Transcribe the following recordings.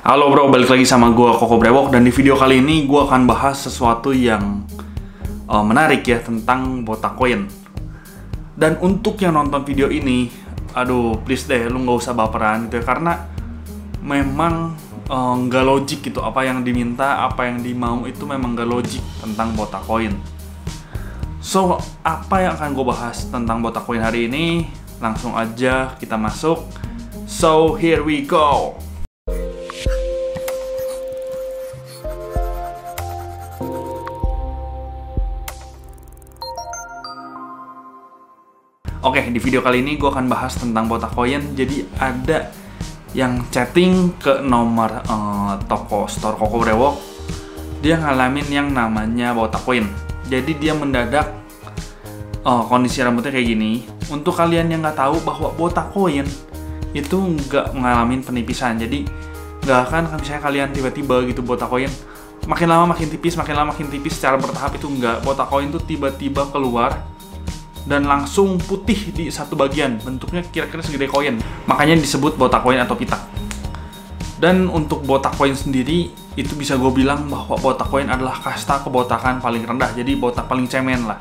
Halo bro, balik lagi sama gua Koko Brewok, dan di video kali ini gua akan bahas sesuatu yang menarik ya, tentang botak koin. Dan untuk yang nonton video ini, aduh please deh lu nggak usah baperan gitu ya, karena memang nggak logik gitu. Apa yang diminta, apa yang dimau itu memang nggak logik tentang botak koin. So, apa yang akan gue bahas tentang botak koin hari ini? Langsung aja kita masuk. So, here we go. Oke, di video kali ini gue akan bahas tentang botak koin. Jadi ada yang chatting ke nomor toko store Koko Brewok. Dia ngalamin yang namanya botak koin. Jadi dia mendadak kondisi rambutnya kayak gini. Untuk kalian yang nggak tahu bahwa botak koin itu nggak ngalamin penipisan. Jadi nggak akan misalnya kalian tiba-tiba gitu botak koin makin lama makin tipis, makin lama makin tipis secara bertahap. Itu nggak. Botak koin tuh tiba-tiba keluar dan langsung putih di satu bagian, bentuknya kira-kira segede koin. Makanya disebut botak koin atau pitak. Dan untuk botak koin sendiri, itu bisa gue bilang bahwa botak koin adalah kasta kebotakan paling rendah. Jadi botak paling cemen lah.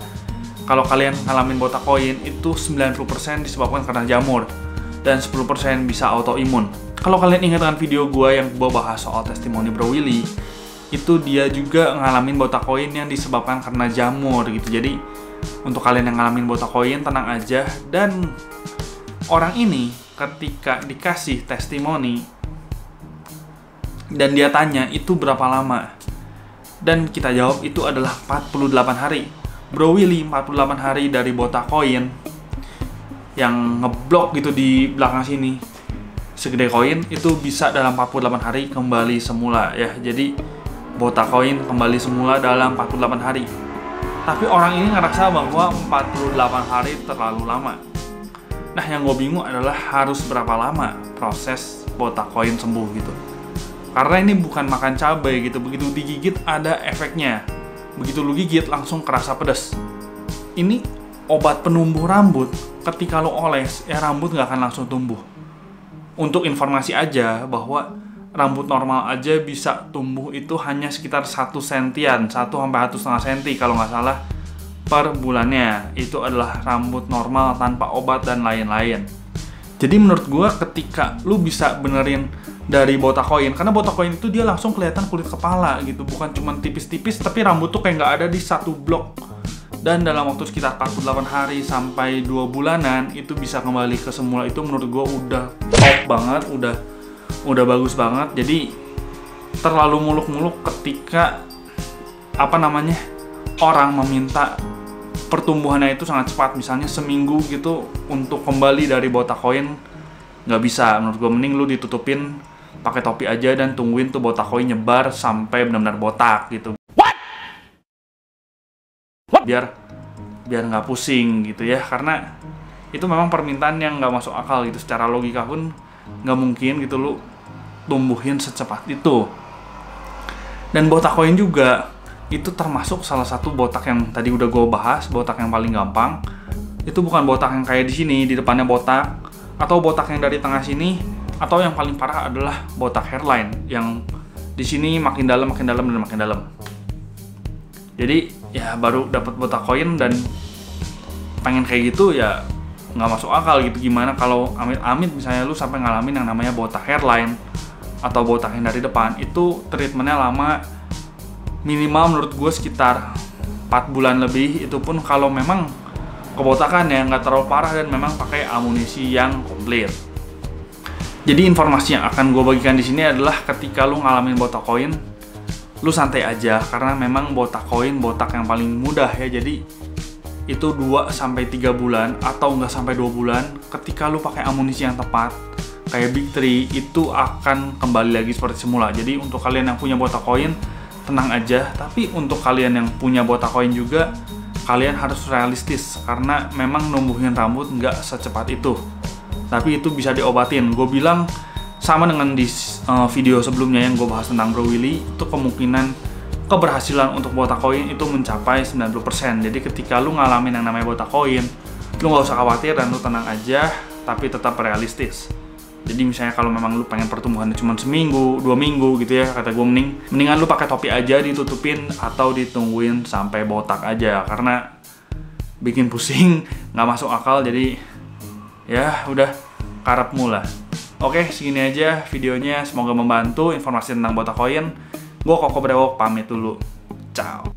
Kalau kalian ngalamin botak koin, itu 90% disebabkan karena jamur, dan 10% bisa autoimun. Kalau kalian ingat dengan video gue yang gue bahas soal testimoni Bro Willy, itu dia juga ngalamin botak koin yang disebabkan karena jamur gitu. Jadi untuk kalian yang ngalamin botak koin, tenang aja. Dan orang ini ketika dikasih testimoni dan dia tanya itu berapa lama, dan kita jawab itu adalah 48 hari. Bro Willy 48 hari dari botak koin yang ngeblok gitu di belakang sini segede koin, itu bisa dalam 48 hari kembali semula ya. Jadi botak koin kembali semula dalam 48 hari. Tapi orang ini ngerasa bahwa 48 hari terlalu lama. Nah, yang gue bingung adalah harus berapa lama proses botak koin sembuh gitu. Karena ini bukan makan cabai gitu. Begitu digigit ada efeknya. Begitu lu gigit langsung kerasa pedas. Ini obat penumbuh rambut. Ketika lu oles, ya rambut nggak akan langsung tumbuh. Untuk informasi aja bahwa rambut normal aja bisa tumbuh itu hanya sekitar 1 sentian, 1 sampai 1,5 senti kalau nggak salah per bulannya. Itu adalah rambut normal tanpa obat dan lain-lain. Jadi menurut gua ketika lu bisa benerin dari botak koin, karena botak koin itu dia langsung kelihatan kulit kepala gitu, bukan cuma tipis-tipis, tapi rambut tuh kayak nggak ada di satu blok. Dan dalam waktu sekitar 48 hari sampai 2 bulanan itu bisa kembali ke semula. Itu menurut gua udah top banget, udah bagus banget. Jadi terlalu muluk-muluk ketika orang meminta pertumbuhannya itu sangat cepat, misalnya seminggu gitu untuk kembali dari botak koin nggak bisa. Menurut gue mending lu ditutupin pakai topi aja dan tungguin tuh botak koin nyebar sampai benar-benar botak gitu. Biar nggak pusing gitu ya, karena itu memang permintaan yang nggak masuk akal gitu. Secara logika pun nggak mungkin gitu lu tumbuhin secepat itu. Dan botak koin juga itu termasuk salah satu botak yang tadi udah gue bahas, botak yang paling gampang. Itu bukan botak yang kayak di sini, di depannya botak, atau botak yang dari tengah sini, atau yang paling parah adalah botak hairline yang di sini makin dalam, makin dalam, dan makin dalam. Jadi ya baru dapat botak koin dan pengen kayak gitu ya nggak masuk akal gitu. Gimana kalau amit-amit misalnya lu sampai ngalamin yang namanya botak hairline atau botak yang dari depan, itu treatmentnya lama, minimal menurut gue sekitar 4 bulan lebih. Itu pun kalau memang kebotakan ya nggak terlalu parah dan memang pakai amunisi yang komplit. Jadi informasi yang akan gue bagikan di sini adalah ketika lu ngalamin botak koin, lu santai aja, karena memang botak koin botak yang paling mudah ya. Jadi itu 2-3 bulan atau nggak sampai 2 bulan, ketika lu pakai amunisi yang tepat kayak Big Tree, itu akan kembali lagi seperti semula. Jadi untuk kalian yang punya botak koin, tenang aja. Tapi untuk kalian yang punya botak koin juga, kalian harus realistis, karena memang numbuhin rambut nggak secepat itu. Tapi itu bisa diobatin. Gue bilang sama dengan di video sebelumnya yang gue bahas tentang Bro Willy, itu kemungkinan keberhasilan untuk botak koin itu mencapai 90%. Jadi ketika lu ngalamin yang namanya botak koin, lu nggak usah khawatir dan lu tenang aja, tapi tetap realistis. Jadi misalnya kalau memang lu pengen pertumbuhannya cuma seminggu, 2 minggu gitu ya, kata gue mendingan lu pakai topi aja, ditutupin atau ditungguin sampai botak aja, karena bikin pusing, nggak masuk akal. Jadi ya udah karepmu lah. Oke, segini aja videonya, semoga membantu informasi tentang botak koin. Gue Koko Brewok pamit dulu. Ciao.